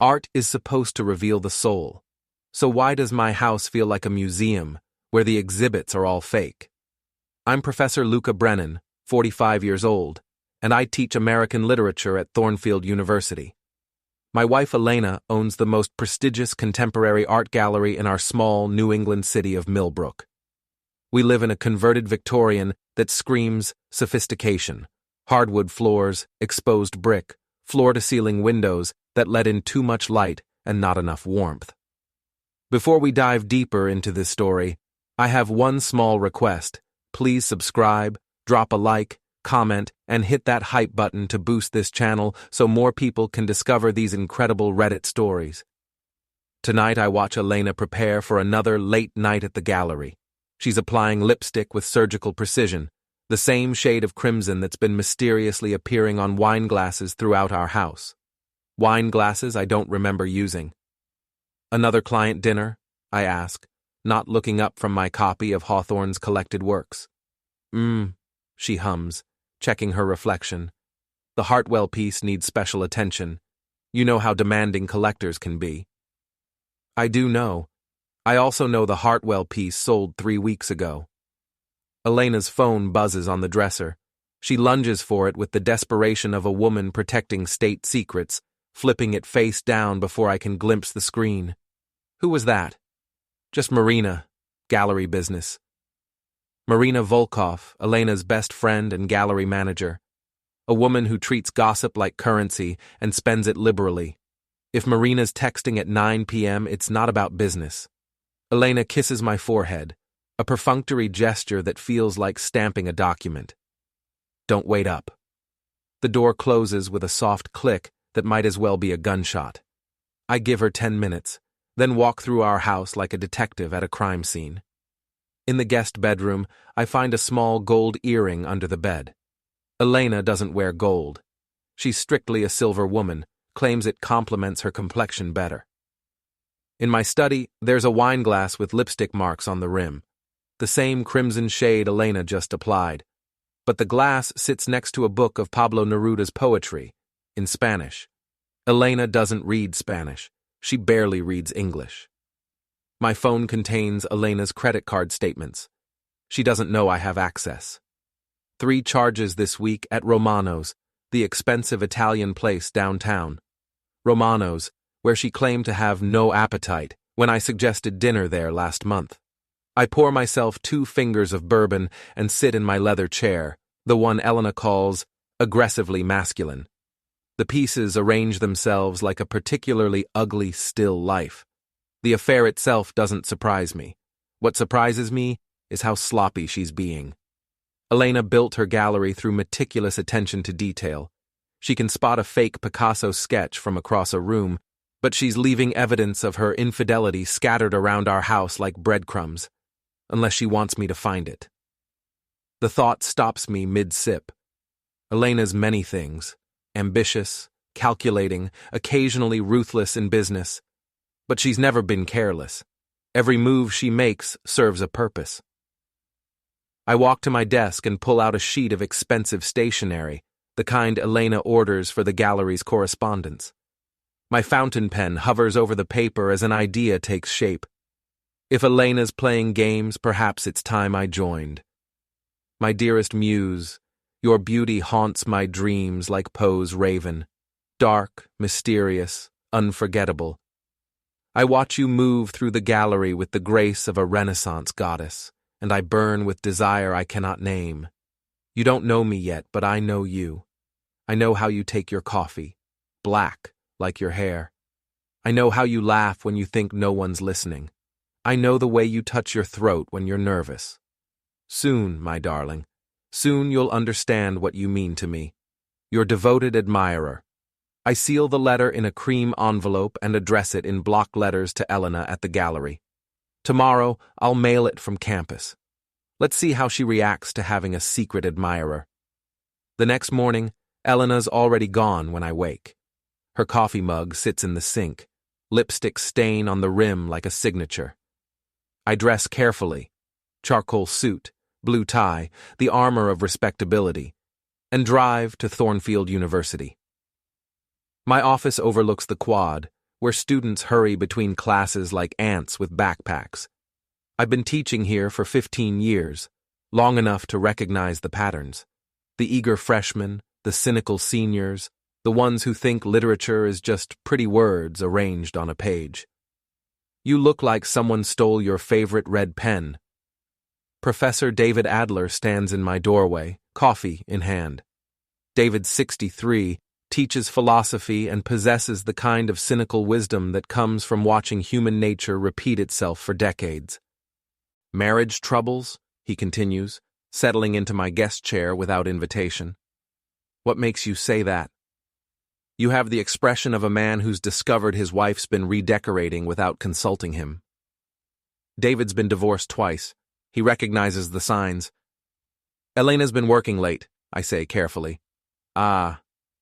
Art is supposed to reveal the soul. So why does my house feel like a museum where the exhibits are all fake? I'm Professor Luca Brennan, 45 years old, and I teach American literature at Thornfield University. My wife Elena owns the most prestigious contemporary art gallery in our small New England city of Millbrook. We live in a converted Victorian that screams sophistication: hardwood floors, exposed brick, floor-to-ceiling windows that let in too much light and not enough warmth. Before we dive deeper into this story, I have one small request. Please subscribe, drop a like, comment, and hit that hype button to boost this channel so more people can discover these incredible Reddit stories. Tonight I watch Elena prepare for another late night at the gallery. She's applying lipstick with surgical precision, the same shade of crimson that's been mysteriously appearing on wine glasses throughout our house. Wine glasses I don't remember using. Another client dinner? I ask, not looking up from my copy of Hawthorne's collected works. She hums, checking her reflection. The Hartwell piece needs special attention. You know how demanding collectors can be. I do know. I also know the Hartwell piece sold 3 weeks ago. Elena's phone buzzes on the dresser. She lunges for it with the desperation of a woman protecting state secrets, flipping it face down before I can glimpse the screen. Who was that? Just Marina, gallery business. Marina Volkov, Elena's best friend and gallery manager. A woman who treats gossip like currency and spends it liberally. If Marina's texting at 9 p.m., it's not about business. Elena kisses my forehead, a perfunctory gesture that feels like stamping a document. Don't wait up. The door closes with a soft click that might as well be a gunshot. I give her 10 minutes, then walk through our house like a detective at a crime scene. In the guest bedroom, I find a small gold earring under the bed. Elena doesn't wear gold. She's strictly a silver woman, claims it complements her complexion better. In my study, there's a wine glass with lipstick marks on the rim, the same crimson shade Elena just applied. But the glass sits next to a book of Pablo Neruda's poetry, in Spanish. Elena doesn't read Spanish. She barely reads English. My phone contains Elena's credit card statements. She doesn't know I have access. 3 charges this week at Romano's, the expensive Italian place downtown. Romano's, where she claimed to have no appetite when I suggested dinner there last month. I pour myself 2 fingers of bourbon and sit in my leather chair, the one Elena calls aggressively masculine. The pieces arrange themselves like a particularly ugly still life. The affair itself doesn't surprise me. What surprises me is how sloppy she's being. Elena built her gallery through meticulous attention to detail. She can spot a fake Picasso sketch from across a room, but she's leaving evidence of her infidelity scattered around our house like breadcrumbs, unless she wants me to find it. The thought stops me mid-sip. Elena's many things: ambitious, calculating, occasionally ruthless in business. But she's never been careless. Every move she makes serves a purpose. I walk to my desk and pull out a sheet of expensive stationery, the kind Elena orders for the gallery's correspondence. My fountain pen hovers over the paper as an idea takes shape. If Elena's playing games, perhaps it's time I joined. My dearest muse, your beauty haunts my dreams like Poe's raven. Dark, mysterious, unforgettable. I watch you move through the gallery with the grace of a Renaissance goddess, and I burn with desire I cannot name. You don't know me yet, but I know you. I know how you take your coffee, black, like your hair. I know how you laugh when you think no one's listening. I know the way you touch your throat when you're nervous. Soon, my darling, soon you'll understand what you mean to me. Your devoted admirer. I seal the letter in a cream envelope and address it in block letters to Elena at the gallery. Tomorrow, I'll mail it from campus. Let's see how she reacts to having a secret admirer. The next morning, Elena's already gone when I wake. Her coffee mug sits in the sink, lipstick stain on the rim like a signature. I dress carefully, charcoal suit, blue tie, the armor of respectability, and drive to Thornfield University. My office overlooks the quad, where students hurry between classes like ants with backpacks. I've been teaching here for 15 years, long enough to recognize the patterns. The eager freshmen, the cynical seniors, the ones who think literature is just pretty words arranged on a page. You look like someone stole your favorite red pen. Professor David Adler stands in my doorway, coffee in hand. David's 63, teaches philosophy and possesses the kind of cynical wisdom that comes from watching human nature repeat itself for decades. Marriage troubles, he continues, settling into my guest chair without invitation. What makes you say that? You have the expression of a man who's discovered his wife's been redecorating without consulting him. David's been divorced twice. He recognizes the signs. Elena's been working late, I say carefully. Ah,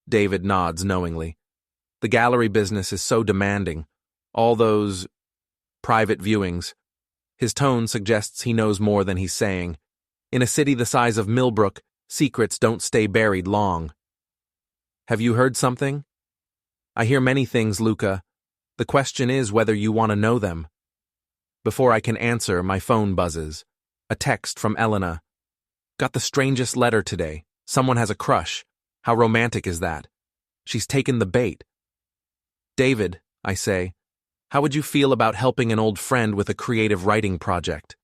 David nods knowingly. The gallery business is so demanding. All those private viewings. His tone suggests he knows more than he's saying. In a city the size of Millbrook, secrets don't stay buried long. Have you heard something? I hear many things, Luca. The question is whether you want to know them. Before I can answer, my phone buzzes. A text from Elena. Got the strangest letter today. Someone has a crush. How romantic is that? She's taken the bait. David, I say, how would you feel about helping an old friend with a creative writing project?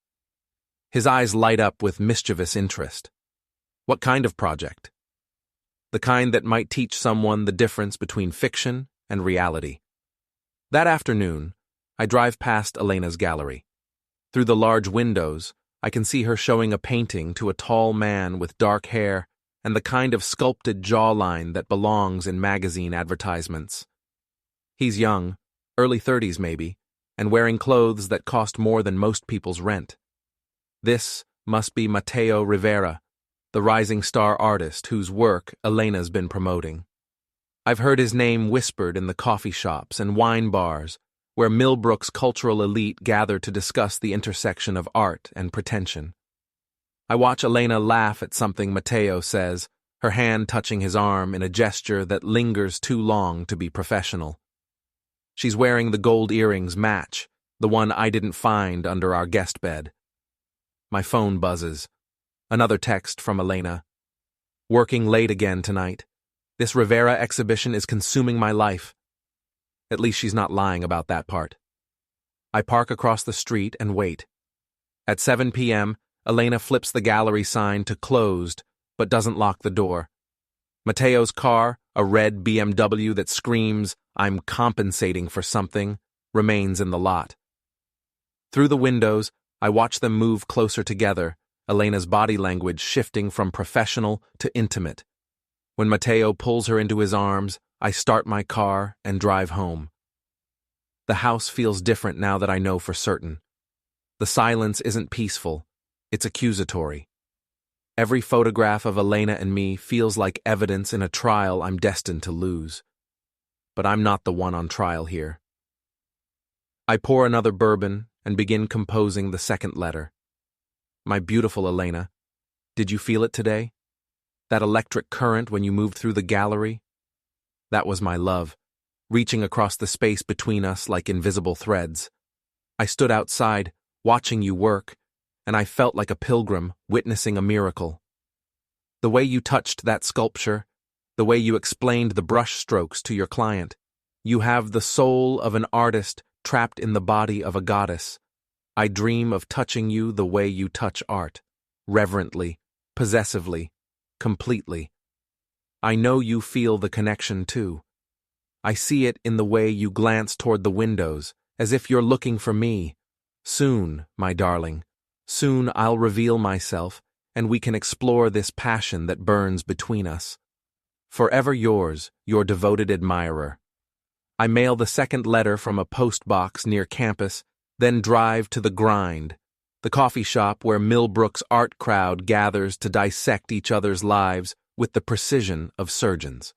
His eyes light up with mischievous interest. What kind of project? The kind that might teach someone the difference between fiction and reality. That afternoon, I drive past Elena's gallery. Through the large windows, I can see her showing a painting to a tall man with dark hair and the kind of sculpted jawline that belongs in magazine advertisements. He's young, early 30s maybe, and wearing clothes that cost more than most people's rent. This must be Matteo Rivera, the rising star artist whose work Elena's been promoting. I've heard his name whispered in the coffee shops and wine bars, where Millbrook's cultural elite gather to discuss the intersection of art and pretension. I watch Elena laugh at something Matteo says, her hand touching his arm in a gesture that lingers too long to be professional. She's wearing the gold earrings match, the one I didn't find under our guest bed. My phone buzzes. Another text from Elena. Working late again tonight. This Rivera exhibition is consuming my life. At least she's not lying about that part. I park across the street and wait. At 7 p.m., Elena flips the gallery sign to closed, but doesn't lock the door. Matteo's car, a red BMW that screams, "I'm compensating for something," remains in the lot. Through the windows, I watch them move closer together, Elena's body language shifting from professional to intimate. When Matteo pulls her into his arms, I start my car and drive home. The house feels different now that I know for certain. The silence isn't peaceful, it's accusatory. Every photograph of Elena and me feels like evidence in a trial I'm destined to lose. But I'm not the one on trial here. I pour another bourbon and begin composing the second letter. My beautiful Elena, did you feel it today? That electric current when you moved through the gallery? That was my love, reaching across the space between us like invisible threads. I stood outside, watching you work, and I felt like a pilgrim witnessing a miracle. The way you touched that sculpture, the way you explained the brush strokes to your client, you have the soul of an artist trapped in the body of a goddess. I dream of touching you the way you touch art, reverently, possessively, completely. I know you feel the connection too. I see it in the way you glance toward the windows, as if you're looking for me. Soon, my darling, soon I'll reveal myself, and we can explore this passion that burns between us. Forever yours, your devoted admirer. I mail the second letter from a post box near campus, then drive to the Grind, the coffee shop where Millbrook's art crowd gathers to dissect each other's lives with the precision of surgeons.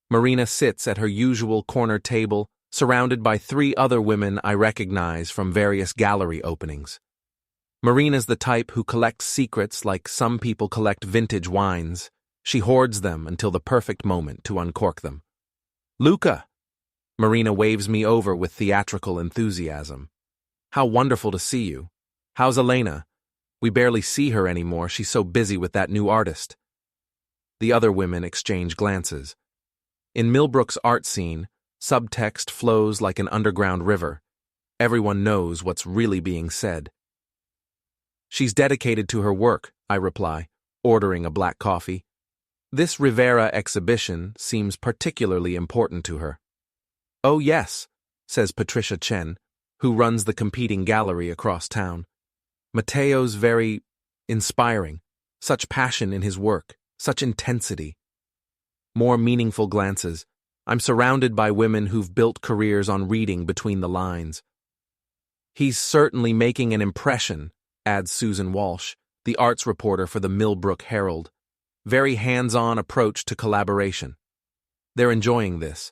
Marina sits at her usual corner table, surrounded by 3 other women I recognize from various gallery openings. Marina's the type who collects secrets like some people collect vintage wines. She hoards them until the perfect moment to uncork them. Luca! Marina waves me over with theatrical enthusiasm. How wonderful to see you. How's Elena? We barely see her anymore, she's so busy with that new artist. The other women exchange glances. In Millbrook's art scene, subtext flows like an underground river. Everyone knows what's really being said. She's dedicated to her work, I reply, ordering a black coffee. This Rivera exhibition seems particularly important to her. Oh yes, says Patricia Chen, who runs the competing gallery across town. Matteo's very inspiring, such passion in his work, such intensity. More meaningful glances. I'm surrounded by women who've built careers on reading between the lines. He's certainly making an impression, adds Susan Walsh, the arts reporter for the Millbrook Herald. Very hands-on approach to collaboration. They're enjoying this.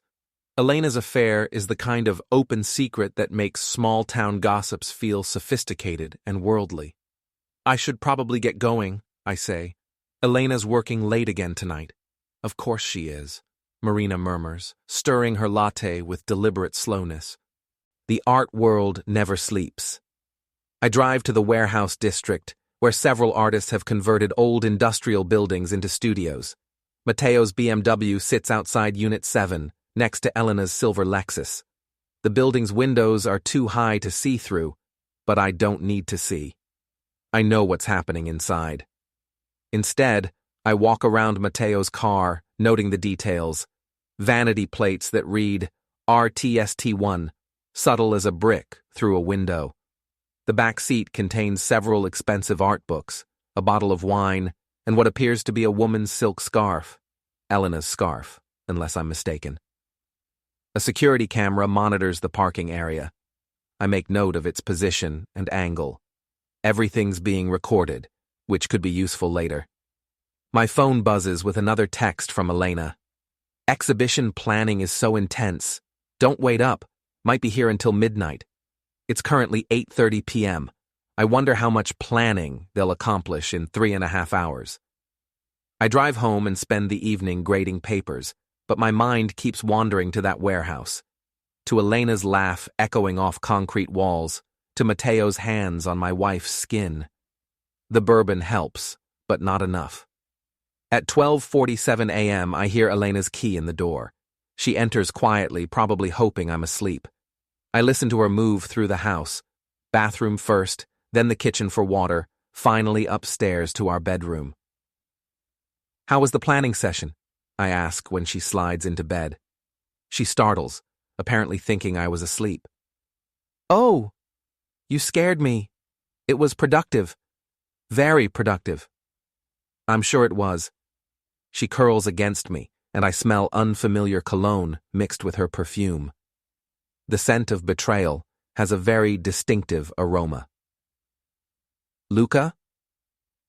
Elena's affair is the kind of open secret that makes small-town gossips feel sophisticated and worldly. I should probably get going, I say. Elena's working late again tonight. Of course she is, Marina murmurs, stirring her latte with deliberate slowness. The art world never sleeps. I drive to the warehouse district, where several artists have converted old industrial buildings into studios. Matteo's BMW sits outside Unit 7, next to Elena's silver Lexus. The building's windows are too high to see through, but I don't need to see. I know what's happening inside. Instead, I walk around Matteo's car, noting the details. Vanity plates that read RTST1, subtle as a brick, through a window. The back seat contains several expensive art books, a bottle of wine, and what appears to be a woman's silk scarf. Elena's scarf, unless I'm mistaken. A security camera monitors the parking area. I make note of its position and angle. Everything's being recorded, which could be useful later. My phone buzzes with another text from Elena. Exhibition planning is so intense. Don't wait up. Might be here until midnight. It's currently 8:30 p.m. I wonder how much planning they'll accomplish in 3.5 hours. I drive home and spend the evening grading papers, but my mind keeps wandering to that warehouse. To Elena's laugh echoing off concrete walls, to Matteo's hands on my wife's skin. The bourbon helps, but not enough. At 12:47 a.m., I hear Elena's key in the door. She enters quietly, probably hoping I'm asleep. I listen to her move through the house. Bathroom first, then the kitchen for water, finally upstairs to our bedroom. How was the planning session? I ask when she slides into bed. She startles, apparently thinking I was asleep. Oh, you scared me. It was productive. Very productive. I'm sure it was. She curls against me, and I smell unfamiliar cologne mixed with her perfume. The scent of betrayal has a very distinctive aroma. Luca?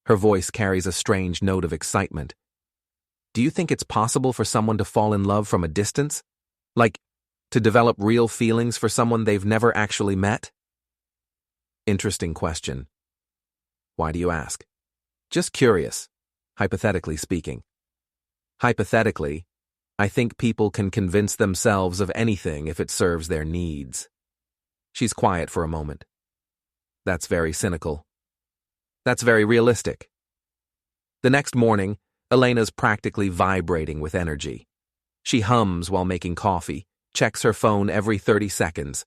Her voice carries a strange note of excitement. Do you think it's possible for someone to fall in love from a distance? Like, to develop real feelings for someone they've never actually met? Interesting question. Why do you ask? Just curious, hypothetically speaking. Hypothetically, I think people can convince themselves of anything if it serves their needs. She's quiet for a moment. That's very cynical. That's very realistic. The next morning, Elena's practically vibrating with energy. She hums while making coffee, checks her phone every 30 seconds,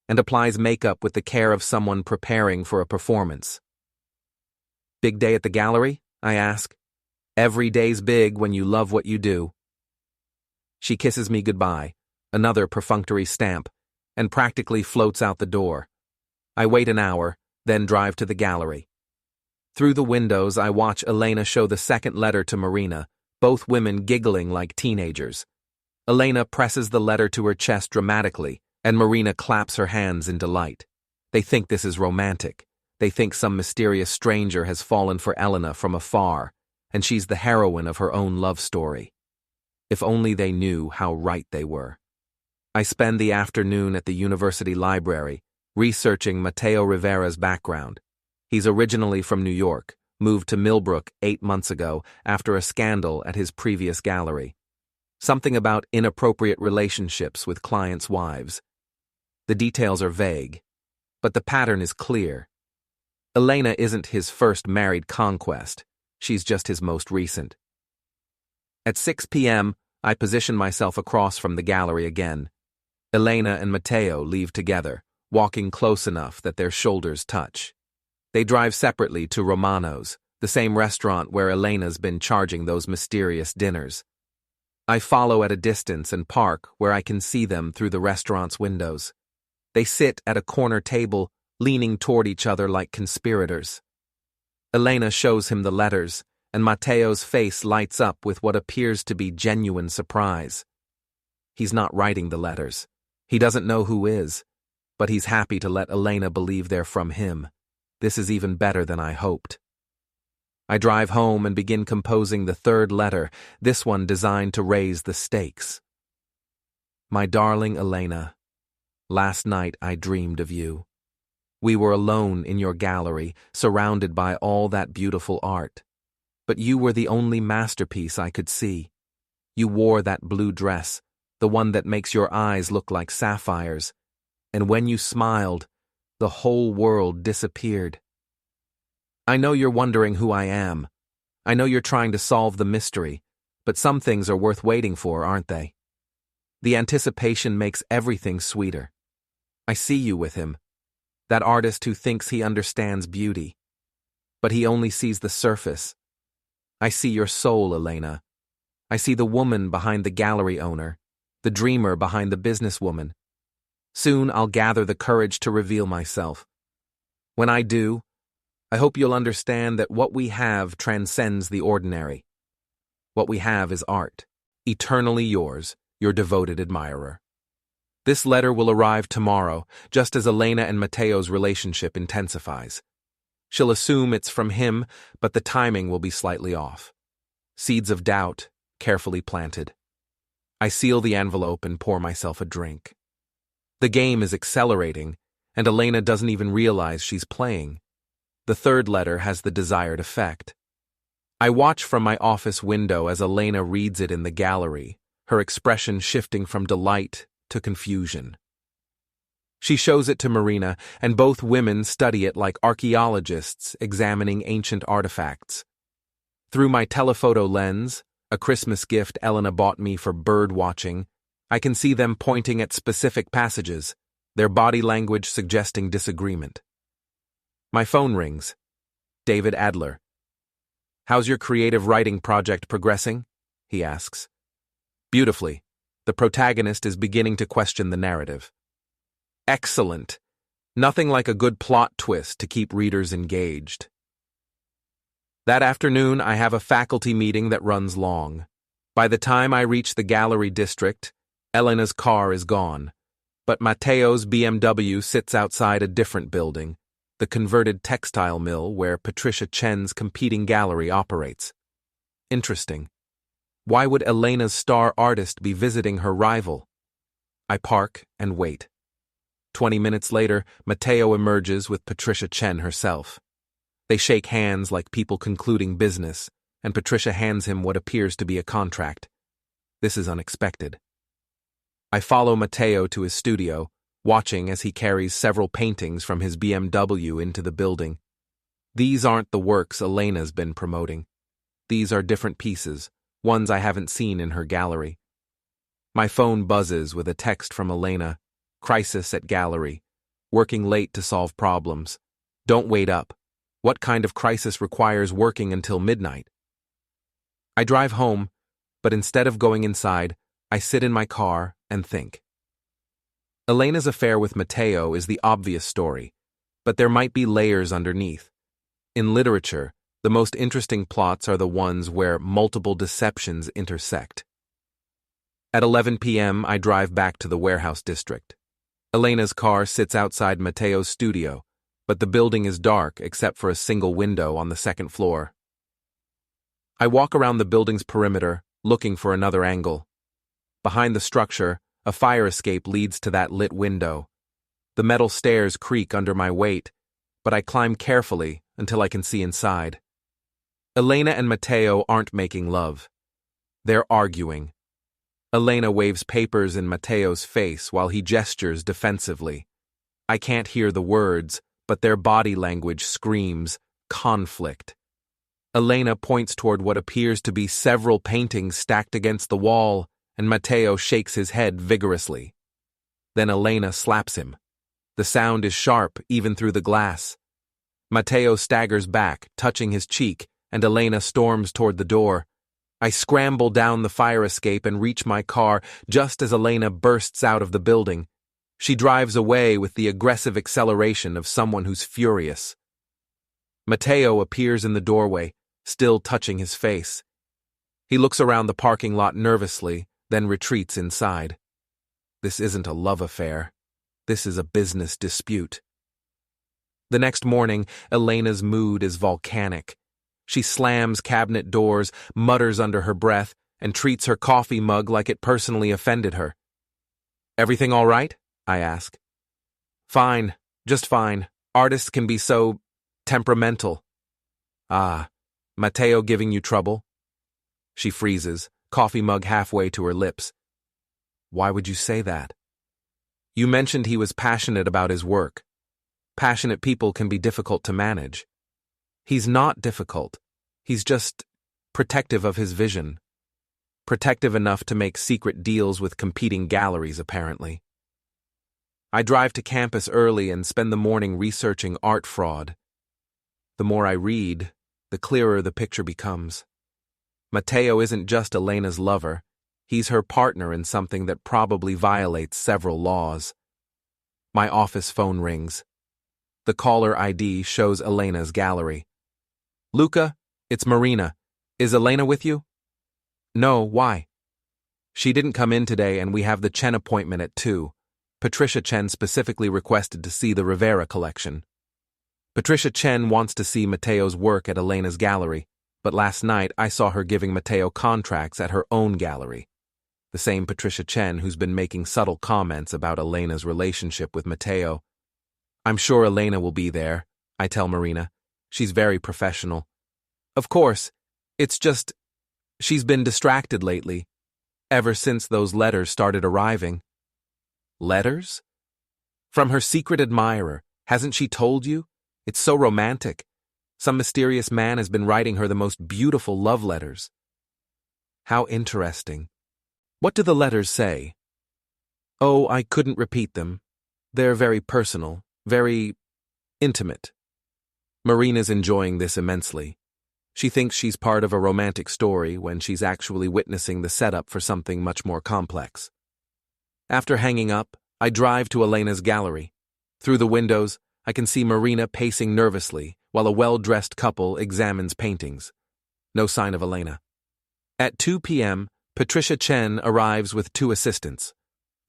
and applies makeup with the care of someone preparing for a performance. Big day at the gallery? I ask. Every day's big when you love what you do. She kisses me goodbye, another perfunctory stamp, and practically floats out the door. I wait an hour, then drive to the gallery. Through the windows, I watch Elena show the second letter to Marina, both women giggling like teenagers. Elena presses the letter to her chest dramatically, and Marina claps her hands in delight. They think this is romantic. They think some mysterious stranger has fallen for Elena from afar, and she's the heroine of her own love story. If only they knew how right they were. I spend the afternoon at the university library, researching Matteo Rivera's background. He's originally from New York, moved to Millbrook 8 months ago after a scandal at his previous gallery. Something about inappropriate relationships with clients' wives. The details are vague, but the pattern is clear. Elena isn't his first married conquest, she's just his most recent. At 6 p.m., I position myself across from the gallery again. Elena and Matteo leave together, walking close enough that their shoulders touch. They drive separately to Romano's, the same restaurant where Elena's been charging those mysterious dinners. I follow at a distance and park where I can see them through the restaurant's windows. They sit at a corner table, leaning toward each other like conspirators. Elena shows him the letters, and Matteo's face lights up with what appears to be genuine surprise. He's not writing the letters. He doesn't know who is, but he's happy to let Elena believe they're from him. This is even better than I hoped. I drive home and begin composing the third letter, this one designed to raise the stakes. My darling Elena, last night I dreamed of you. We were alone in your gallery, surrounded by all that beautiful art. But you were the only masterpiece I could see. You wore that blue dress, the one that makes your eyes look like sapphires, and when you smiled, the whole world disappeared. I know you're wondering who I am. I know you're trying to solve the mystery, but some things are worth waiting for, aren't they? The anticipation makes everything sweeter. I see you with him, that artist who thinks he understands beauty, but he only sees the surface. I see your soul, Elena. I see the woman behind the gallery owner, the dreamer behind the businesswoman. Soon I'll gather the courage to reveal myself. When I do, I hope you'll understand that what we have transcends the ordinary. What we have is art, eternally yours, your devoted admirer. This letter will arrive tomorrow, just as Elena and Matteo's relationship intensifies. She'll assume it's from him, but the timing will be slightly off. Seeds of doubt, carefully planted. I seal the envelope and pour myself a drink. The game is accelerating, and Elena doesn't even realize she's playing. The third letter has the desired effect. I watch from my office window as Elena reads it in the gallery, her expression shifting from delight to confusion. She shows it to Marina, and both women study it like archaeologists examining ancient artifacts. Through my telephoto lens, a Christmas gift Elena bought me for bird watching, I can see them pointing at specific passages, their body language suggesting disagreement. My phone rings. David Adler. "How's your creative writing project progressing?" he asks. "Beautifully. The protagonist is beginning to question the narrative." "Excellent. Nothing like a good plot twist to keep readers engaged." That afternoon, I have a faculty meeting that runs long. By the time I reach the gallery district, Elena's car is gone, but Matteo's BMW sits outside a different building, the converted textile mill where Patricia Chen's competing gallery operates. Interesting. Why would Elena's star artist be visiting her rival? I park and wait. 20 minutes later, Matteo emerges with Patricia Chen herself. They shake hands like people concluding business, and Patricia hands him what appears to be a contract. This is unexpected. I follow Matteo to his studio, watching as he carries several paintings from his BMW into the building. These aren't the works Elena's been promoting. These are different pieces, ones I haven't seen in her gallery. My phone buzzes with a text from Elena. "Crisis at gallery. Working late to solve problems. Don't wait up. What kind of crisis requires working until midnight?" I drive home, but instead of going inside, I sit in my car and think. Elena's affair with Matteo is the obvious story, but there might be layers underneath. In literature, the most interesting plots are the ones where multiple deceptions intersect. At 11 p.m., I drive back to the warehouse district. Elena's car sits outside Matteo's studio, but the building is dark except for a single window on the second floor. I walk around the building's perimeter, looking for another angle. Behind the structure, a fire escape leads to that lit window. The metal stairs creak under my weight, but I climb carefully until I can see inside. Elena and Matteo aren't making love. They're arguing. Elena waves papers in Matteo's face while he gestures defensively. I can't hear the words, but their body language screams conflict. Elena points toward what appears to be several paintings stacked against the wall, and Matteo shakes his head vigorously. Then Elena slaps him. The sound is sharp, even through the glass. Matteo staggers back, touching his cheek, and Elena storms toward the door. I scramble down the fire escape and reach my car just as Elena bursts out of the building. She drives away with the aggressive acceleration of someone who's furious. Matteo appears in the doorway, still touching his face. He looks around the parking lot nervously, then retreats inside. This isn't a love affair. This is a business dispute. The next morning, Elena's mood is volcanic. She slams cabinet doors, mutters under her breath, and treats her coffee mug like it personally offended her. "Everything all right?" I ask. "Fine, just fine. Artists can be so temperamental." "Ah, Matteo giving you trouble?" She freezes, coffee mug halfway to her lips. "Why would you say that?" "You mentioned he was passionate about his work. Passionate people can be difficult to manage." "He's not difficult. He's just protective of his vision. Protective enough to make secret deals with competing galleries, apparently." I drive to campus early and spend the morning researching art fraud. The more I read, the clearer the picture becomes. Matteo isn't just Elena's lover. He's her partner in something that probably violates several laws. My office phone rings. The caller ID shows Elena's gallery. "Luca, it's Marina. Is Elena with you?" "No, why?" "She didn't come in today and we have the Chen appointment at 2. Patricia Chen specifically requested to see the Rivera collection." Patricia Chen wants to see Matteo's work at Elena's gallery, but last night I saw her giving Matteo contracts at her own gallery. The same Patricia Chen who's been making subtle comments about Elena's relationship with Matteo. "I'm sure Elena will be there," I tell Marina. "She's very professional." "Of course, it's just, she's been distracted lately, ever since those letters started arriving." "Letters? From her secret admirer, hasn't she told you? It's so romantic. Some mysterious man has been writing her the most beautiful love letters." "How interesting. What do the letters say?" "Oh, I couldn't repeat them. They're very personal, very intimate." Marina's enjoying this immensely. She thinks she's part of a romantic story when she's actually witnessing the setup for something much more complex. After hanging up, I drive to Elena's gallery. Through the windows, I can see Marina pacing nervously while a well-dressed couple examines paintings. No sign of Elena. At 2 p.m., Patricia Chen arrives with 2 assistants.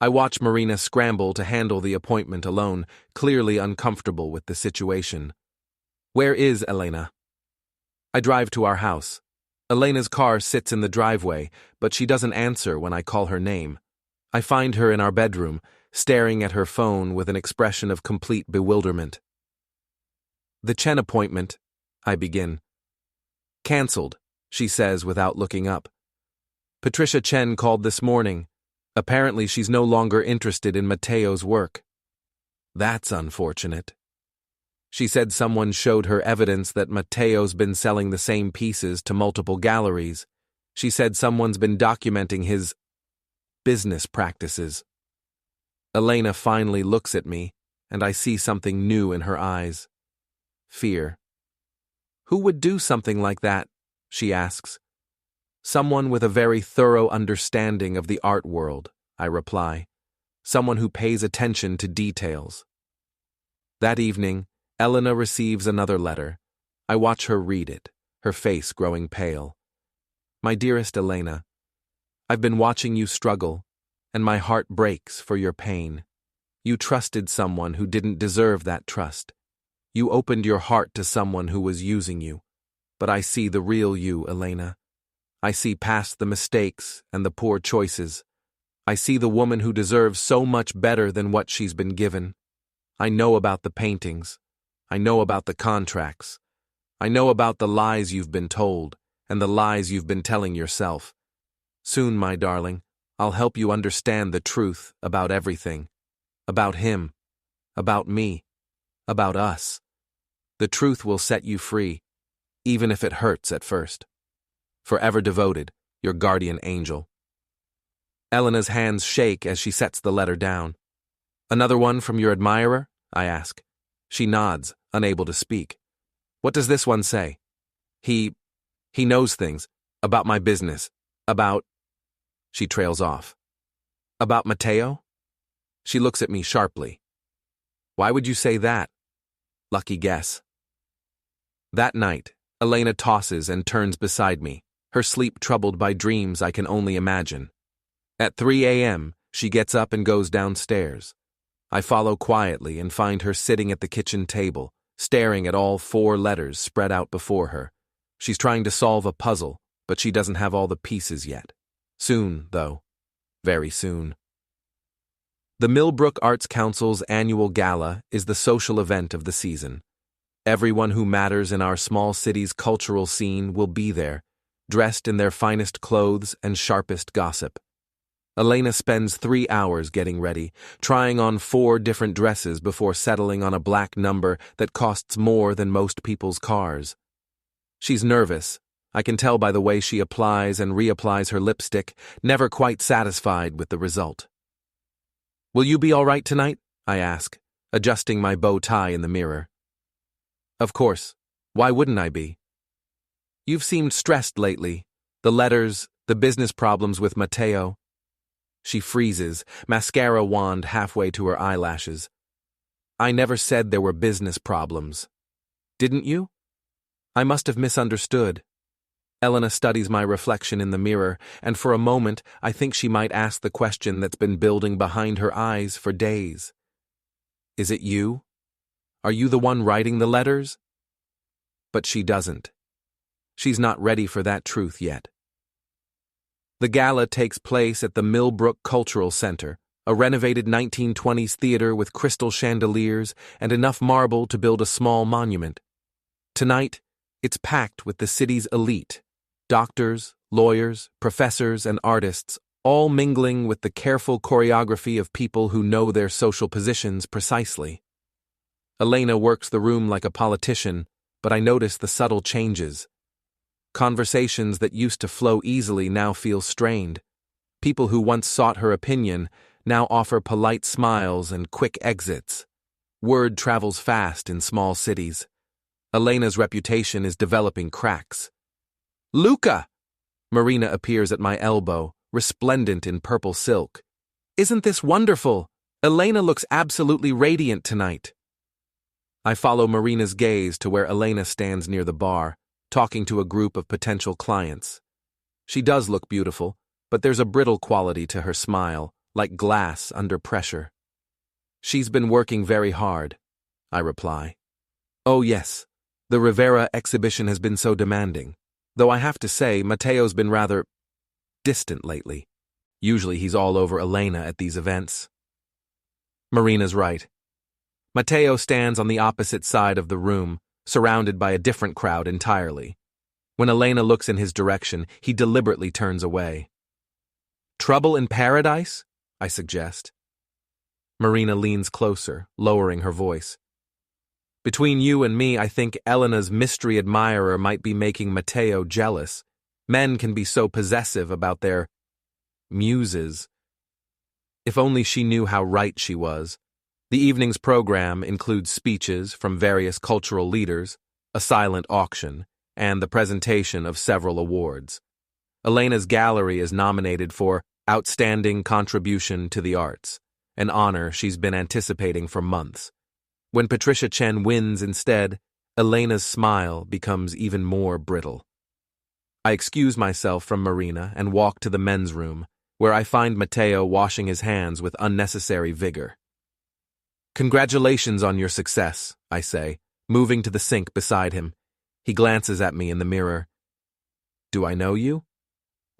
I watch Marina scramble to handle the appointment alone, clearly uncomfortable with the situation. "Where is Elena?" I drive to our house. Elena's car sits in the driveway, but she doesn't answer when I call her name. I find her in our bedroom, staring at her phone with an expression of complete bewilderment. "The Chen appointment," I begin. "Cancelled," she says without looking up. "Patricia Chen called this morning. Apparently she's no longer interested in Matteo's work." "That's unfortunate." She said someone showed her evidence that Matteo's been selling the same pieces to multiple galleries. She said someone's been documenting his business practices. Elena finally looks at me, and I see something new in her eyes. Fear. "Who would do something like that?" she asks. "Someone with a very thorough understanding of the art world," I reply. "Someone who pays attention to details." That evening, Elena receives another letter. I watch her read it, her face growing pale. "My dearest Elena, I've been watching you struggle, and my heart breaks for your pain. You trusted someone who didn't deserve that trust. You opened your heart to someone who was using you. But I see the real you, Elena. I see past the mistakes and the poor choices. I see the woman who deserves so much better than what she's been given. I know about the paintings. I know about the contracts. I know about the lies you've been told and the lies you've been telling yourself. Soon, my darling, I'll help you understand the truth about everything. About him. About me. About us. The truth will set you free, even if it hurts at first. Forever devoted, your guardian angel. Elena's hands shake as she sets the letter down. Another one from your admirer? I ask. She nods, unable to speak. What does this one say? He knows things. About my business. About... She trails off. About Matteo? She looks at me sharply. Why would you say that? Lucky guess. That night, Elena tosses and turns beside me, her sleep troubled by dreams I can only imagine. At 3 a.m., she gets up and goes downstairs. I follow quietly and find her sitting at the kitchen table, staring at all 4 letters spread out before her. She's trying to solve a puzzle, but she doesn't have all the pieces yet. Soon, though. Very soon. The Millbrook Arts Council's annual gala is the social event of the season. Everyone who matters in our small city's cultural scene will be there, dressed in their finest clothes and sharpest gossip. Elena spends 3 hours getting ready, trying on 4 different dresses before settling on a black number that costs more than most people's cars. She's nervous. I can tell by the way she applies and reapplies her lipstick, never quite satisfied with the result. Will you be all right tonight? I ask, adjusting my bow tie in the mirror. Of course. Why wouldn't I be? You've seemed stressed lately. The letters, the business problems with Matteo. She freezes, mascara wand halfway to her eyelashes. I never said there were business problems. Didn't you? I must have misunderstood. Elena studies my reflection in the mirror, and for a moment I think she might ask the question that's been building behind her eyes for days. Is it you? Are you the one writing the letters? But she doesn't. She's not ready for that truth yet. The gala takes place at the Millbrook Cultural Center, a renovated 1920s theater with crystal chandeliers and enough marble to build a small monument. Tonight, it's packed with the city's elite, doctors, lawyers, professors, and artists, all mingling with the careful choreography of people who know their social positions precisely. Elena works the room like a politician, but I notice the subtle changes. Conversations that used to flow easily now feel strained. People who once sought her opinion now offer polite smiles and quick exits. Word travels fast in small cities. Elena's reputation is developing cracks. Luca! Marina appears at my elbow, resplendent in purple silk. Isn't this wonderful? Elena looks absolutely radiant tonight. I follow Marina's gaze to where Elena stands near the bar, talking to a group of potential clients. She does look beautiful, but there's a brittle quality to her smile, like glass under pressure. She's been working very hard, I reply. Oh yes, the Rivera exhibition has been so demanding, though I have to say Matteo's been rather distant lately. Usually he's all over Elena at these events. Marina's right. Matteo stands on the opposite side of the room, surrounded by a different crowd entirely. When Elena looks in his direction, he deliberately turns away. Trouble in paradise? I suggest. Marina leans closer, lowering her voice. Between you and me, I think Elena's mystery admirer might be making Matteo jealous. Men can be so possessive about their muses. If only she knew how right she was. The evening's program includes speeches from various cultural leaders, a silent auction, and the presentation of several awards. Elena's gallery is nominated for Outstanding Contribution to the Arts, an honor she's been anticipating for months. When Patricia Chen wins instead, Elena's smile becomes even more brittle. I excuse myself from Marina and walk to the men's room, where I find Matteo washing his hands with unnecessary vigor. Congratulations on your success, I say, moving to the sink beside him. He glances at me in the mirror. Do I know you?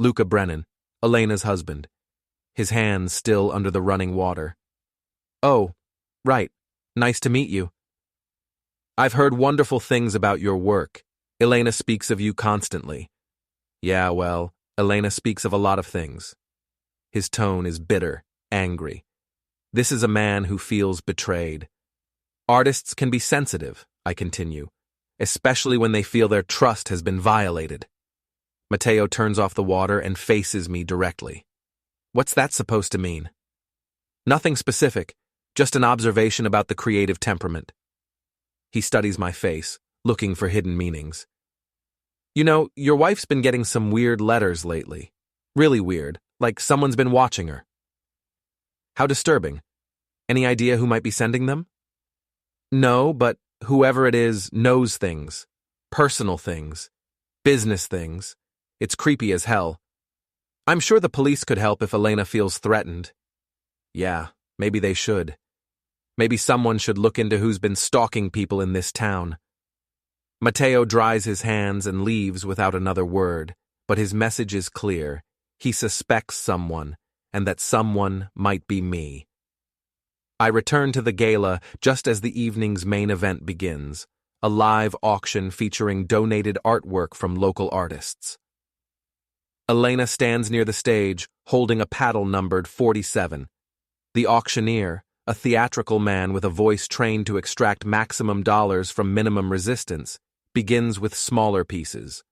Luca Brennan, Elena's husband. His hands still under the running water. Oh, right. Nice to meet you. I've heard wonderful things about your work. Elena speaks of you constantly. Yeah, well, Elena speaks of a lot of things. His tone is bitter, angry. This is a man who feels betrayed. Artists can be sensitive, I continue, especially when they feel their trust has been violated. Matteo turns off the water and faces me directly. What's that supposed to mean? Nothing specific, just an observation about the creative temperament. He studies my face, looking for hidden meanings. You know, your wife's been getting some weird letters lately. Really weird, like someone's been watching her. How disturbing. Any idea who might be sending them? No, but whoever it is knows things. Personal things. Business things. It's creepy as hell. I'm sure the police could help if Elena feels threatened. Yeah, maybe they should. Maybe someone should look into who's been stalking people in this town. Matteo dries his hands and leaves without another word, but his message is clear. He suspects someone, and that someone might be me. I return to the gala just as the evening's main event begins, a live auction featuring donated artwork from local artists. Elena stands near the stage, holding a paddle numbered 47. The auctioneer, a theatrical man with a voice trained to extract maximum dollars from minimum resistance, begins with smaller pieces.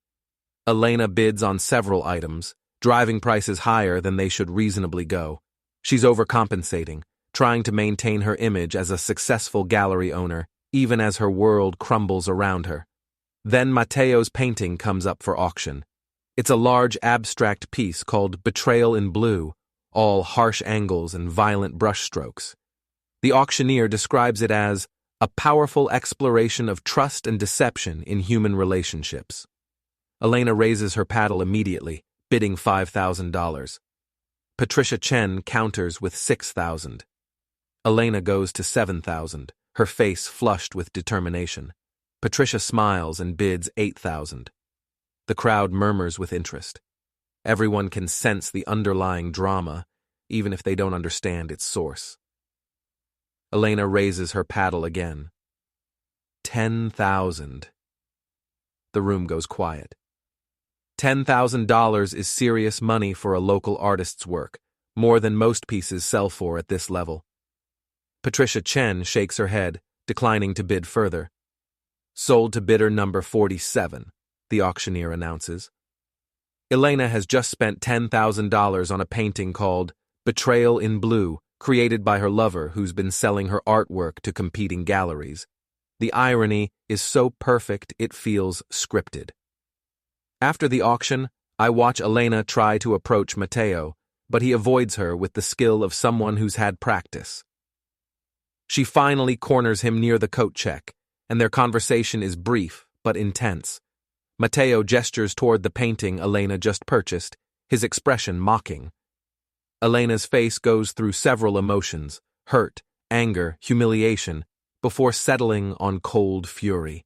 Elena bids on several items, driving prices higher than they should reasonably go. She's overcompensating, trying to maintain her image as a successful gallery owner, even as her world crumbles around her. Then Matteo's painting comes up for auction. It's a large abstract piece called Betrayal in Blue, all harsh angles and violent brushstrokes. The auctioneer describes it as a powerful exploration of trust and deception in human relationships. Elena raises her paddle immediately, bidding $5,000. Patricia Chen counters with $6,000. Elena goes to $7,000, her face flushed with determination. Patricia smiles and bids $8,000. The crowd murmurs with interest. Everyone can sense the underlying drama, even if they don't understand its source. Elena raises her paddle again. $10,000. The room goes quiet. $10,000 is serious money for a local artist's work, more than most pieces sell for at this level. Patricia Chen shakes her head, declining to bid further. Sold to bidder number 47, the auctioneer announces. Elena has just spent $10,000 on a painting called Betrayal in Blue, created by her lover who's been selling her artwork to competing galleries. The irony is so perfect it feels scripted. After the auction, I watch Elena try to approach Matteo, but he avoids her with the skill of someone who's had practice. She finally corners him near the coat check, and their conversation is brief but intense. Matteo gestures toward the painting Elena just purchased, his expression mocking. Elena's face goes through several emotions, hurt, anger, humiliation, before settling on cold fury.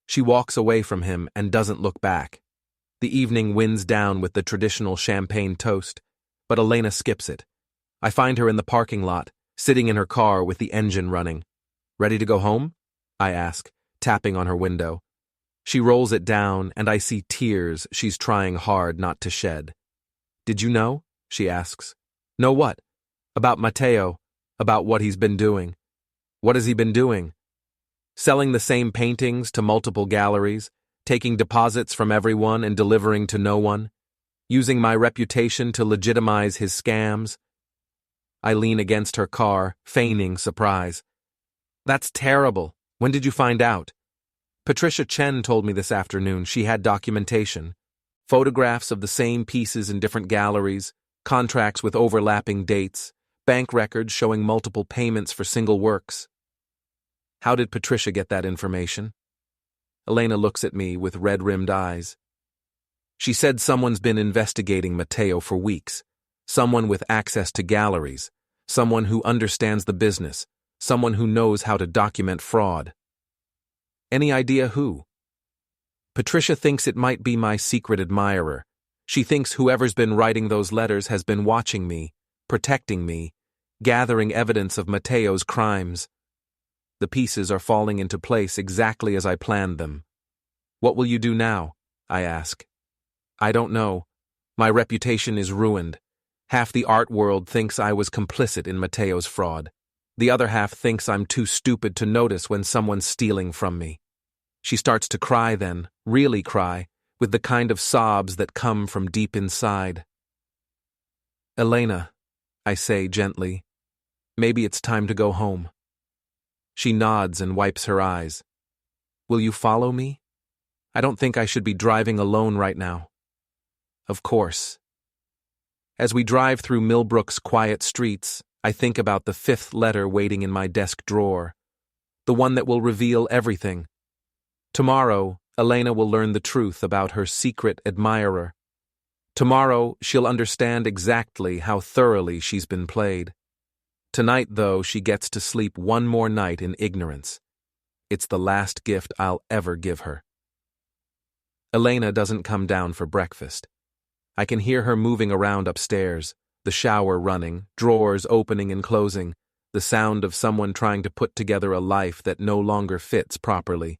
She walks away from him and doesn't look back. The evening winds down with the traditional champagne toast, but Elena skips it. I find her in the parking lot, sitting in her car with the engine running. Ready to go home? I ask, tapping on her window. She rolls it down, and I see tears she's trying hard not to shed. Did you know? She asks. Know what? About Matteo, about what he's been doing. What has he been doing? Selling the same paintings to multiple galleries, taking deposits from everyone and delivering to no one, using my reputation to legitimize his scams. I lean against her car, feigning surprise. That's terrible. When did you find out? Patricia Chen told me this afternoon she had documentation. Photographs of the same pieces in different galleries, contracts with overlapping dates, bank records showing multiple payments for single works. How did Patricia get that information? Elena looks at me with red-rimmed eyes. She said someone's been investigating Matteo for weeks. Someone with access to galleries. Someone who understands the business. Someone who knows how to document fraud. Any idea who? Patricia thinks it might be my secret admirer. She thinks whoever's been writing those letters has been watching me, protecting me, gathering evidence of Matteo's crimes. The pieces are falling into place exactly as I planned them. What will you do now? I ask. I don't know. My reputation is ruined. Half the art world thinks I was complicit in Matteo's fraud. The other half thinks I'm too stupid to notice when someone's stealing from me. She starts to cry then, really cry, with the kind of sobs that come from deep inside. Elena, I say gently, maybe it's time to go home. She nods and wipes her eyes. Will you follow me? I don't think I should be driving alone right now. Of course. As we drive through Millbrook's quiet streets, I think about the fifth letter waiting in my desk drawer, the one that will reveal everything. Tomorrow, Elena will learn the truth about her secret admirer. Tomorrow, she'll understand exactly how thoroughly she's been played. Tonight, though, she gets to sleep one more night in ignorance. It's the last gift I'll ever give her. Elena doesn't come down for breakfast. I can hear her moving around upstairs, the shower running, drawers opening and closing, the sound of someone trying to put together a life that no longer fits properly.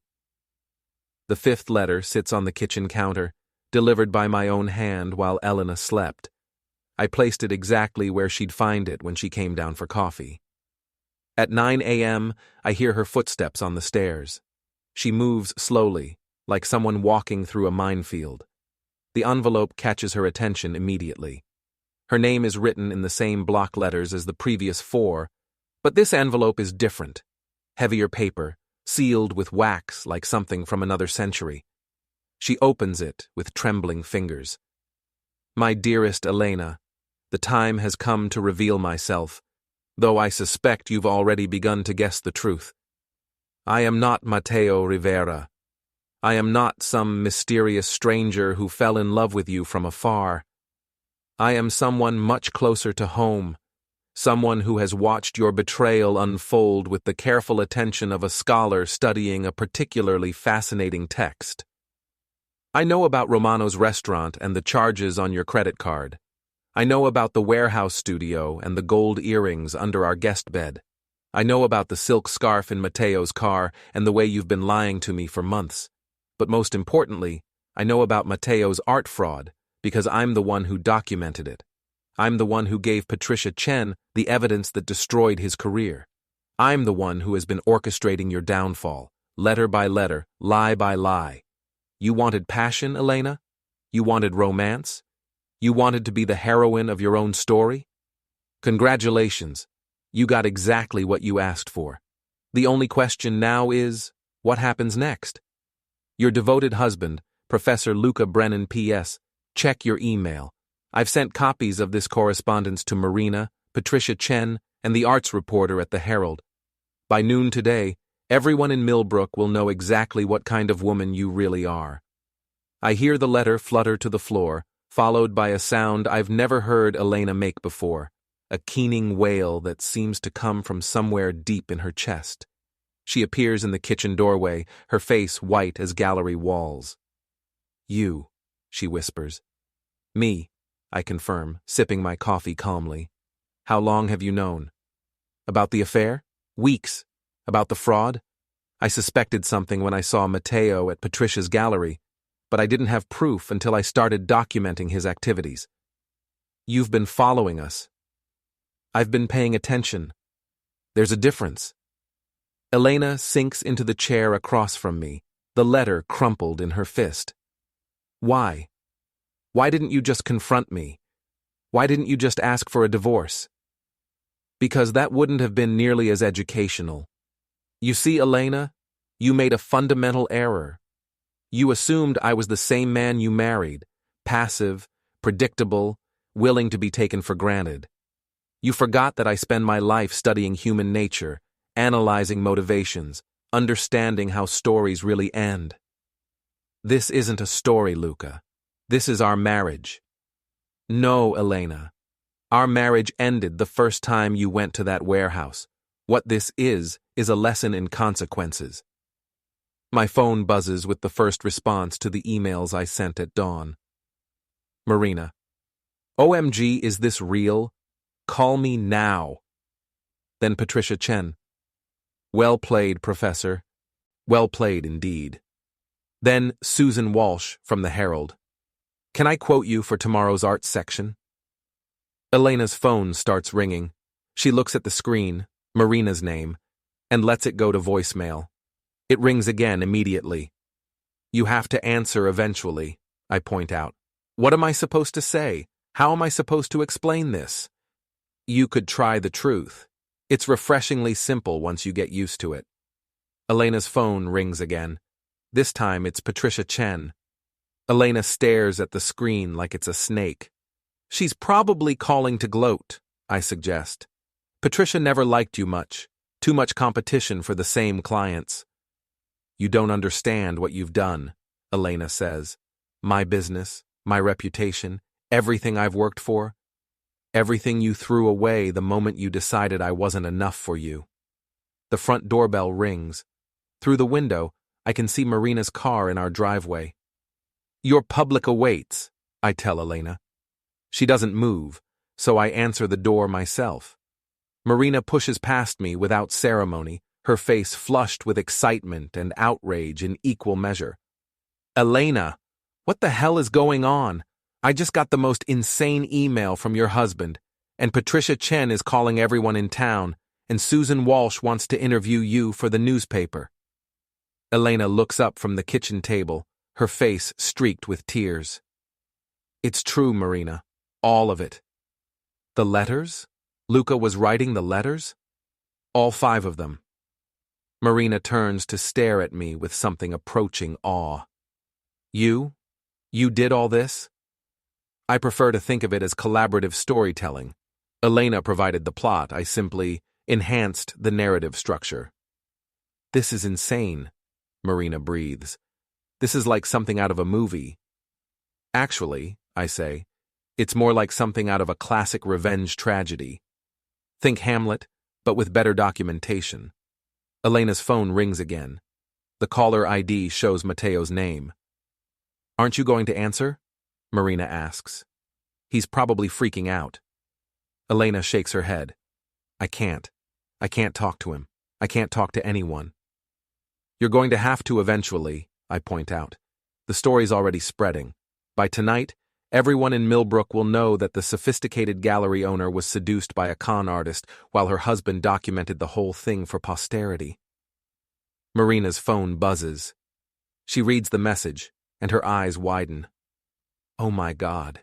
The fifth letter sits on the kitchen counter, delivered by my own hand while Elena slept. I placed it exactly where she'd find it when she came down for coffee. At 9 a.m., I hear her footsteps on the stairs. She moves slowly, like someone walking through a minefield. The envelope catches her attention immediately. Her name is written in the same block letters as the previous 4, but this envelope is different. Heavier paper, sealed with wax like something from another century. She opens it with trembling fingers. My dearest Elena, the time has come to reveal myself, though I suspect you've already begun to guess the truth. I am not Matteo Rivera. I am not some mysterious stranger who fell in love with you from afar. I am someone much closer to home, someone who has watched your betrayal unfold with the careful attention of a scholar studying a particularly fascinating text. I know about Romano's restaurant and the charges on your credit card. I know about the warehouse studio and the gold earrings under our guest bed. I know about the silk scarf in Matteo's car and the way you've been lying to me for months. But most importantly, I know about Matteo's art fraud because I'm the one who documented it. I'm the one who gave Patricia Chen the evidence that destroyed his career. I'm the one who has been orchestrating your downfall, letter by letter, lie by lie. You wanted passion, Elena? You wanted romance? You wanted to be the heroine of your own story? Congratulations. You got exactly what you asked for. The only question now is, what happens next? Your devoted husband, Professor Luca Brennan P.S. Check your email. I've sent copies of this correspondence to Marina, Patricia Chen, and the arts reporter at the Herald. By noon today, everyone in Millbrook will know exactly what kind of woman you really are. I hear the letter flutter to the floor, followed by a sound I've never heard Elena make before, a keening wail that seems to come from somewhere deep in her chest. She appears in the kitchen doorway, her face white as gallery walls. You, she whispers. Me, I confirm, sipping my coffee calmly. How long have you known? About the affair? Weeks. About the fraud? I suspected something when I saw Matteo at Patricia's gallery, but I didn't have proof until I started documenting his activities. You've been following us. I've been paying attention. There's a difference. Elena sinks into the chair across from me, the letter crumpled in her fist. Why? Why didn't you just confront me? Why didn't you just ask for a divorce? Because that wouldn't have been nearly as educational. You see, Elena, you made a fundamental error. You assumed I was the same man you married, passive, predictable, willing to be taken for granted. You forgot that I spend my life studying human nature, analyzing motivations, understanding how stories really end. This isn't a story, Luca. This is our marriage. No, Elena. Our marriage ended the first time you went to that warehouse. What this is a lesson in consequences. My phone buzzes with the first response to the emails I sent at dawn. Marina. OMG, is this real? Call me now. Then Patricia Chen. Well played, Professor. Well played, indeed. Then Susan Walsh from the Herald. Can I quote you for tomorrow's arts section? Elena's phone starts ringing. She looks at the screen, Marina's name, and lets it go to voicemail. It rings again immediately. You have to answer eventually, I point out. What am I supposed to say? How am I supposed to explain this? You could try the truth. It's refreshingly simple once you get used to it. Elena's phone rings again. This time it's Patricia Chen. Elena stares at the screen like it's a snake. She's probably calling to gloat, I suggest. Patricia never liked you much. Too much competition for the same clients. You don't understand what you've done, Elena says. My business, my reputation, everything I've worked for. Everything you threw away the moment you decided I wasn't enough for you. The front doorbell rings. Through the window, I can see Marina's car in our driveway. Your public awaits, I tell Elena. She doesn't move, so I answer the door myself. Marina pushes past me without ceremony, her face flushed with excitement and outrage in equal measure. Elena, what the hell is going on? I just got the most insane email from your husband, and Patricia Chen is calling everyone in town, and Susan Walsh wants to interview you for the newspaper. Elena looks up from the kitchen table, her face streaked with tears. It's true, Marina. All of it. The letters? Luca was writing the letters? All 5 of them. Marina turns to stare at me with something approaching awe. You did all this? I prefer to think of it as collaborative storytelling. Elena provided the plot, I simply enhanced the narrative structure. This is insane, Marina breathes. This is like something out of a movie. Actually, I say, it's more like something out of a classic revenge tragedy. Think Hamlet, but with better documentation. Elena's phone rings again. The caller ID shows Matteo's name. Aren't you going to answer? Marina asks. He's probably freaking out. Elena shakes her head. I can't. I can't talk to him. I can't talk to anyone. You're going to have to eventually, I point out. The story's already spreading. By tonight, everyone in Millbrook will know that the sophisticated gallery owner was seduced by a con artist while her husband documented the whole thing for posterity. Marina's phone buzzes. She reads the message, and her eyes widen. Oh my God.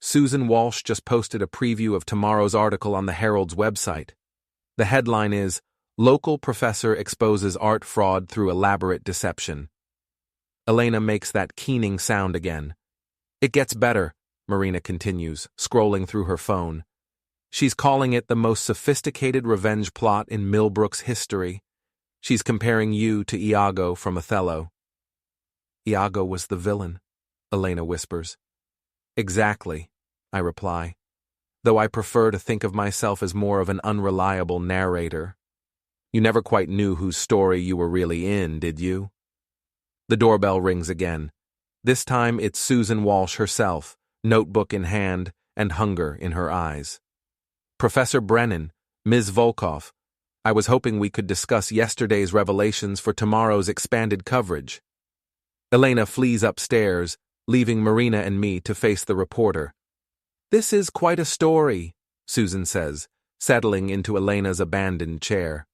Susan Walsh just posted a preview of tomorrow's article on the Herald's website. The headline is, Local Professor Exposes Art Fraud Through Elaborate Deception. Elena makes that keening sound again. It gets better, Marina continues, scrolling through her phone. She's calling it the most sophisticated revenge plot in Millbrook's history. She's comparing you to Iago from Othello. Iago was the villain, Elena whispers. Exactly, I reply, though I prefer to think of myself as more of an unreliable narrator. You never quite knew whose story you were really in, did you? The doorbell rings again. This time it's Susan Walsh herself, notebook in hand and hunger in her eyes. Professor Brennan, Ms. Volkov, I was hoping we could discuss yesterday's revelations for tomorrow's expanded coverage. Elena flees upstairs, leaving Marina and me to face the reporter. This is quite a story, Susan says, settling into Elena's abandoned chair.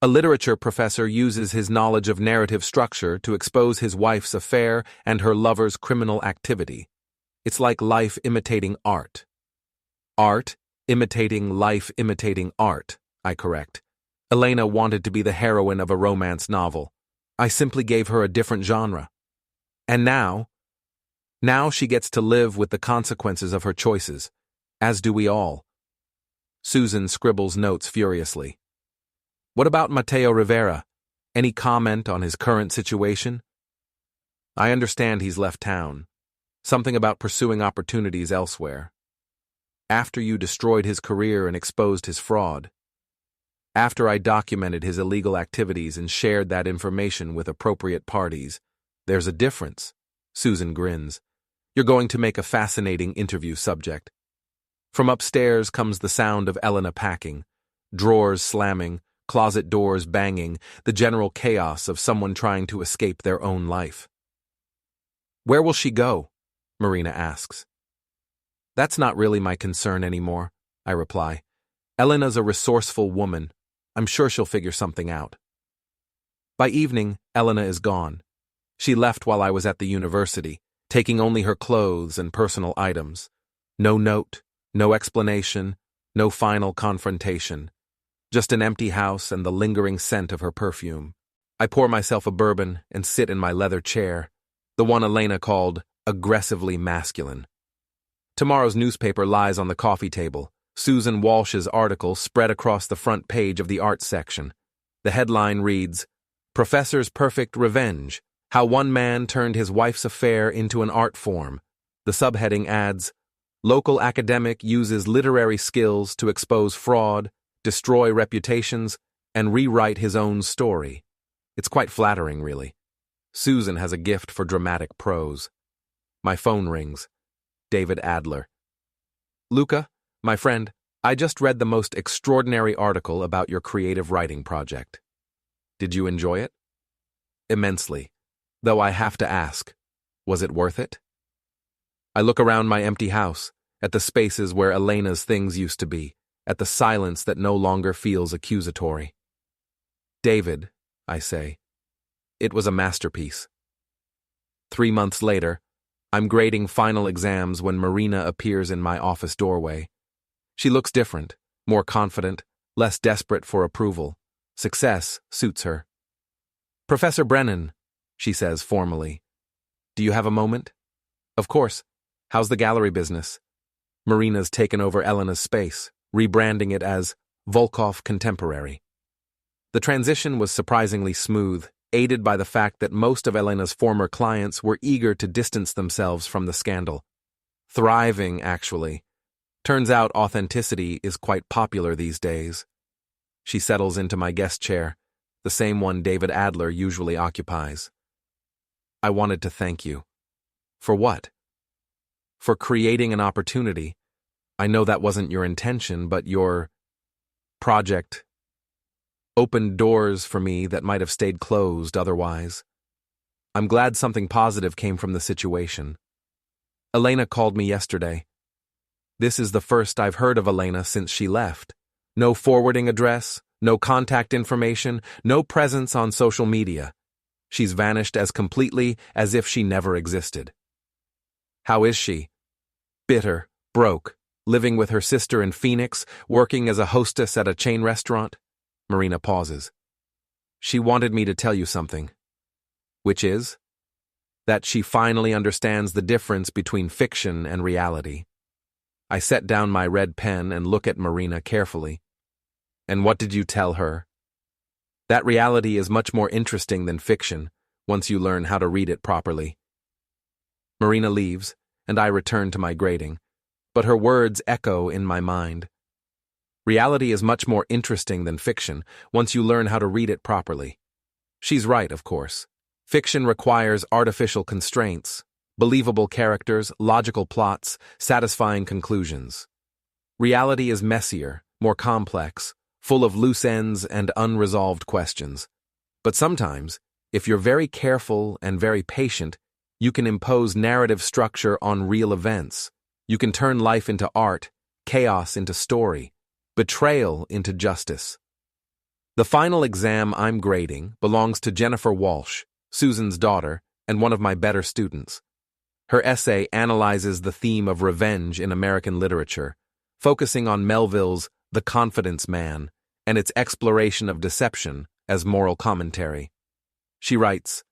A literature professor uses his knowledge of narrative structure to expose his wife's affair and her lover's criminal activity. It's like life imitating art. Art imitating life imitating art, I correct. Elena wanted to be the heroine of a romance novel. I simply gave her a different genre. And now she gets to live with the consequences of her choices, as do we all. Susan scribbles notes furiously. What about Matteo Rivera? Any comment on his current situation? I understand he's left town. Something about pursuing opportunities elsewhere. After you destroyed his career and exposed his fraud. After I documented his illegal activities and shared that information with appropriate parties. There's a difference. Susan grins. You're going to make a fascinating interview subject. From upstairs comes the sound of Elena packing, drawers slamming, closet doors banging, the general chaos of someone trying to escape their own life. Where will she go? Marina asks. That's not really my concern anymore, I reply. Elena's a resourceful woman. I'm sure she'll figure something out. By evening, Elena is gone. She left while I was at the university, taking only her clothes and personal items. No note, no explanation, no final confrontation. Just an empty house and the lingering scent of her perfume. I pour myself a bourbon and sit in my leather chair, the one Elena called aggressively masculine. Tomorrow's newspaper lies on the coffee table, Susan Walsh's article spread across the front page of the art section. The headline reads, "Professor's Perfect Revenge, How One Man Turned His Wife's Affair into an Art Form." The subheading adds, "Local academic uses literary skills to expose fraud, destroy reputations, and rewrite his own story." It's quite flattering, really. Susan has a gift for dramatic prose. My phone rings. David Adler. "Luca, my friend, I just read the most extraordinary article about your creative writing project. Did you enjoy it?" "Immensely. Though I have to ask, was it worth it?" I look around my empty house, at the spaces where Elena's things used to be, at the silence that no longer feels accusatory. "David," I say, "it was a masterpiece." 3 months later, I'm grading final exams when Marina appears in my office doorway. She looks different, more confident, less desperate for approval. Success suits her. "Professor Brennan," she says formally. "Do you have a moment?" "Of course. How's the gallery business?" Marina's taken over Elena's space, rebranding it as Volkov Contemporary. The transition was surprisingly smooth, aided by the fact that most of Elena's former clients were eager to distance themselves from the scandal. Thriving, actually. Turns out authenticity is quite popular these days. She settles into my guest chair, the same one David Adler usually occupies. "I wanted to thank you." "For what?" "For creating an opportunity. I know that wasn't your intention, but your project opened doors for me that might have stayed closed otherwise. I'm glad something positive came from the situation. Elena called me yesterday. This is the first I've heard of Elena since she left. No forwarding address, no contact information, no presence on social media. She's vanished as completely as if she never existed." "How is she?" "Bitter, broke, living with her sister in Phoenix, working as a hostess at a chain restaurant." Marina pauses. "She wanted me to tell you something." "Which is?" "That she finally understands the difference between fiction and reality." I set down my red pen and look at Marina carefully. "And what did you tell her?" "That reality is much more interesting than fiction, once you learn how to read it properly." Marina leaves, and I return to my grading, but her words echo in my mind. Reality is much more interesting than fiction, once you learn how to read it properly. She's right, of course. Fiction requires artificial constraints, believable characters, logical plots, satisfying conclusions. Reality is messier, more complex, full of loose ends and unresolved questions. But sometimes, if you're very careful and very patient, you can impose narrative structure on real events. You can turn life into art, chaos into story, betrayal into justice. The final exam I'm grading belongs to Jennifer Walsh, Susan's daughter, and one of my better students. Her essay analyzes the theme of revenge in American literature, focusing on Melville's The Confidence Man and its exploration of deception as moral commentary. She writes,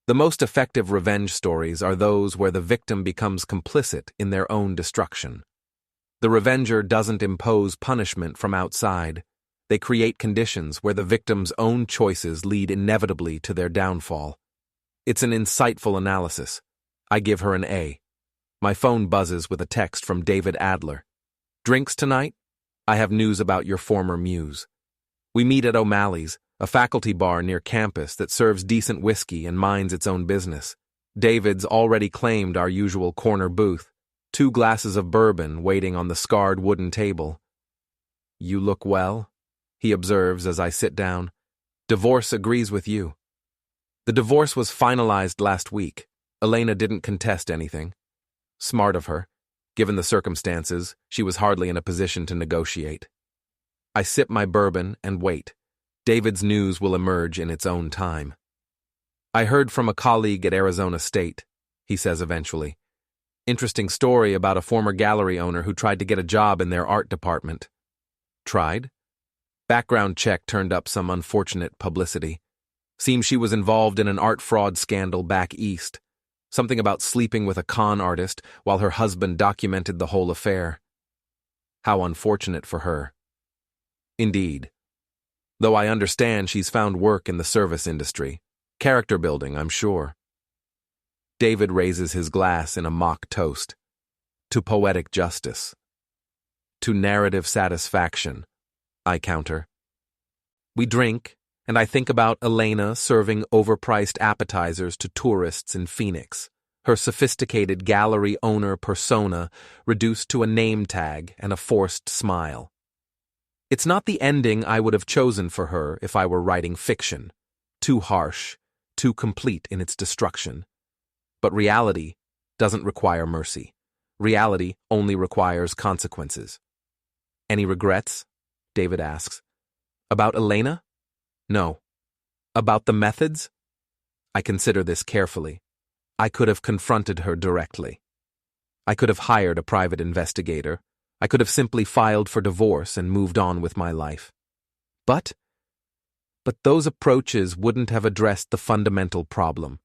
"The most effective revenge stories are those where the victim becomes complicit in their own destruction. The revenger doesn't impose punishment from outside. They create conditions where the victim's own choices lead inevitably to their downfall." It's an insightful analysis. I give her an A. My phone buzzes with a text from David Adler. "Drinks tonight? I have news about your former muse. We meet at O'Malley's, a faculty bar near campus that serves decent whiskey and minds its own business. David's already claimed our usual corner booth, 2 glasses of bourbon waiting on the scarred wooden table. "You look well," he observes as I sit down. "Divorce agrees with you." The divorce was finalized last week. Elena didn't contest anything. Smart of her. Given the circumstances, she was hardly in a position to negotiate. I sip my bourbon and wait. David's news will emerge in its own time. I heard from a colleague at Arizona State, he says eventually. Interesting story about a former gallery owner who tried to get a job in their art department. Tried? Background check turned up some unfortunate publicity. Seems she was involved in an art fraud scandal back east. Something about sleeping with a con artist while her husband documented the whole affair. How unfortunate for her. Indeed. Though I understand she's found work in the service industry. Character building, I'm sure. David raises his glass in a mock toast. To poetic justice. To narrative satisfaction, I counter. We drink, and I think about Elena serving overpriced appetizers to tourists in Phoenix, her sophisticated gallery owner persona reduced to a name tag and a forced smile. It's not the ending I would have chosen for her if I were writing fiction, too harsh, too complete in its destruction. But reality doesn't require mercy. Reality only requires consequences. Any regrets? David asks. About Elena? No. About the methods? I consider this carefully. I could have confronted her directly. I could have hired a private investigator. I could have simply filed for divorce and moved on with my life. But those approaches wouldn't have addressed the fundamental problem.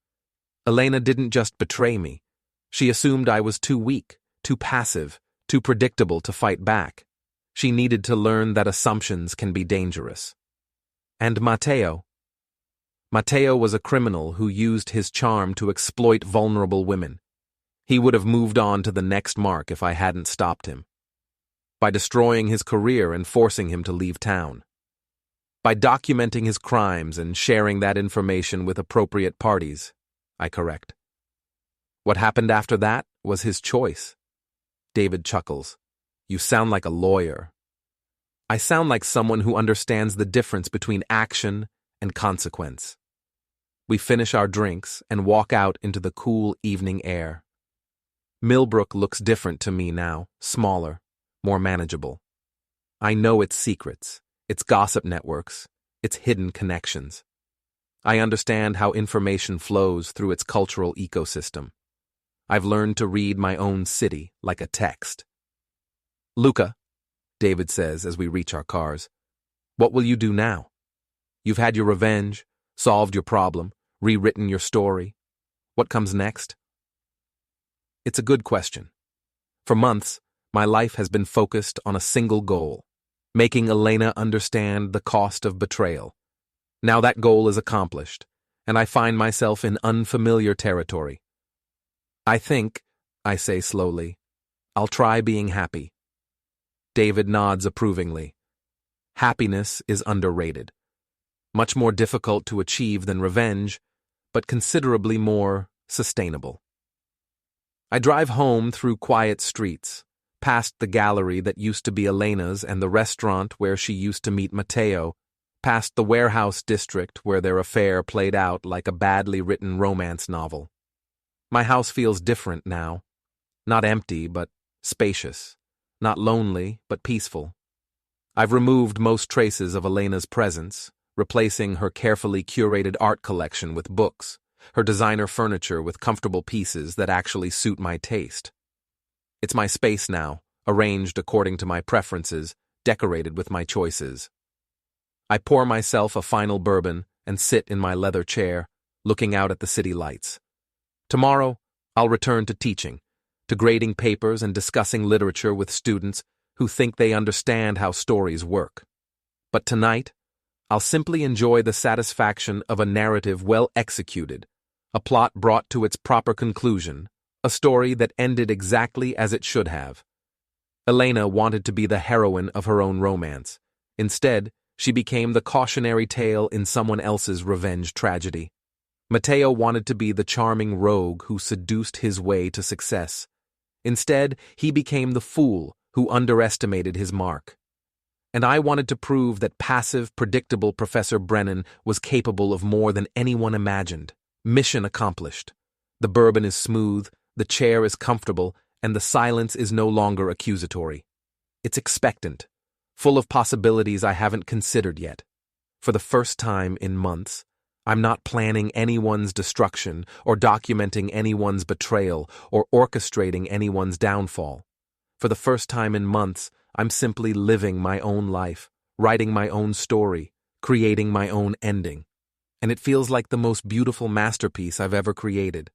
Elena didn't just betray me. She assumed I was too weak, too passive, too predictable to fight back. She needed to learn that assumptions can be dangerous. And Matteo? Matteo was a criminal who used his charm to exploit vulnerable women. He would have moved on to the next mark if I hadn't stopped him. By destroying his career and forcing him to leave town. By documenting his crimes and sharing that information with appropriate parties, I correct. What happened after that was his choice. David chuckles. You sound like a lawyer. I sound like someone who understands the difference between action and consequence. We finish our drinks and walk out into the cool evening air. Millbrook looks different to me now, smaller, more manageable. I know its secrets, its gossip networks, its hidden connections. I understand how information flows through its cultural ecosystem. I've learned to read my own city like a text. Luca, David says as we reach our cars, what will you do now? You've had your revenge, solved your problem, rewritten your story. What comes next? It's a good question. For months, my life has been focused on a single goal, making Elena understand the cost of betrayal. Now that goal is accomplished, and I find myself in unfamiliar territory. I think, I say slowly, I'll try being happy. David nods approvingly. Happiness is underrated. Much more difficult to achieve than revenge, but considerably more sustainable. I drive home through quiet streets, past the gallery that used to be Elena's and the restaurant where she used to meet Matteo, past the warehouse district where their affair played out like a badly written romance novel. My house feels different now. Not empty, but spacious. Not lonely, but peaceful. I've removed most traces of Elena's presence, replacing her carefully curated art collection with books, her designer furniture with comfortable pieces that actually suit my taste. It's my space now, arranged according to my preferences, decorated with my choices. I pour myself a final bourbon and sit in my leather chair, looking out at the city lights. Tomorrow, I'll return to teaching, to grading papers and discussing literature with students who think they understand how stories work. But tonight, I'll simply enjoy the satisfaction of a narrative well executed, a plot brought to its proper conclusion, a story that ended exactly as it should have. Elena wanted to be the heroine of her own romance. Instead, she became the cautionary tale in someone else's revenge tragedy. Matteo wanted to be the charming rogue who seduced his way to success. Instead, he became the fool who underestimated his mark. And I wanted to prove that passive, predictable Professor Brennan was capable of more than anyone imagined. Mission accomplished. The bourbon is smooth, the chair is comfortable, And the silence is no longer accusatory. It's expectant, full of possibilities I haven't considered yet. For the first time in months, I'm not planning anyone's destruction or documenting anyone's betrayal or orchestrating anyone's downfall. For the first time in months, I'm simply living my own life, writing my own story, creating my own ending. And it feels like the most beautiful masterpiece I've ever created.